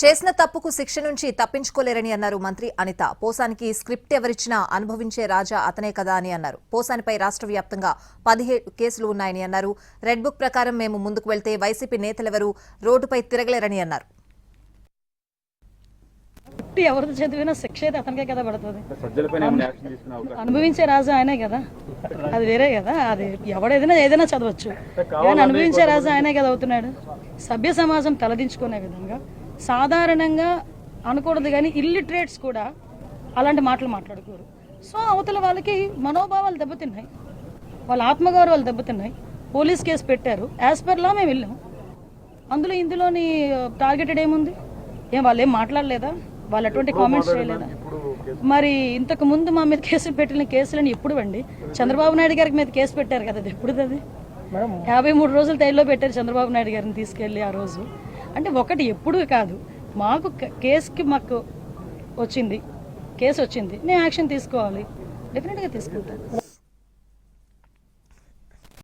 చేసిన తప్పుకు శిక్ష నుంచి తప్పించుకోలేరని అన్నారు మంత్రి అనిత. పోసానికి స్క్రిప్ట్ ఎవరిచ్చినా అనుభవించే రాజా అతనే కదా అని అన్నారు. పోసానిపై రాష్ట్ర వ్యాప్తంగా 17 కేసులు ఉన్నాయని అన్నారు. రెడ్ బుక్ ప్రకారం మేము ముందుకు వెళ్తే వైసీపీ నేతలెవరూ రోడ్డుపై తిరగలేరని అన్నారు. ఎవరితో చదివినా శిక్ష అయితే అతనికే కదా పడుతుంది. అనుభవించే రాజా ఆయనే కదా, అది వేరే కదా. అది ఏదైనా చదవచ్చు, అనుభవించే రాజా ఆయనే కదా అవుతున్నాడు. సభ్య సమాజం తలదించుకునే విధంగా సాధారణంగా అనకూడదు, కానీ ఇల్లిటరేట్స్ కూడా అలాంటి మాటలు మాట్లాడుకోరు. సో అవతల వాళ్ళకి మనోభావాలు దెబ్బతిన్నాయి, వాళ్ళ ఆత్మగౌరవాలు దెబ్బతిన్నాయి. పోలీస్ కేసు పెట్టారు, యాజ్ పర్ లా మేము వెళ్ళాం. ఇందులోని టార్గెటెడ్ ఏముంది? వాళ్ళు ఏం మాట్లాడలేదా? వాళ్ళు అటువంటి కామెంట్స్ చేయలేదా? మరి ఇంతకు ముందు మా మీద కేసులు పెట్టిన కేసులని ఎప్పుడు అండి? చంద్రబాబు నాయుడు గారికి మీద కేసు పెట్టారు కదా, అది ఎప్పుడు? అది 53 రోజులు తైల్లో పెట్టారు చంద్రబాబు నాయుడు గారిని తీసుకెళ్ళి ఆ రోజు. అంటే ఒకటి ఎప్పుడు కాదు, మాకు కేసుకి కేసు వచ్చింది, మేము యాక్షన్ తీసుకోవాలి, డెఫినెట్గా తీసుకుంటాం.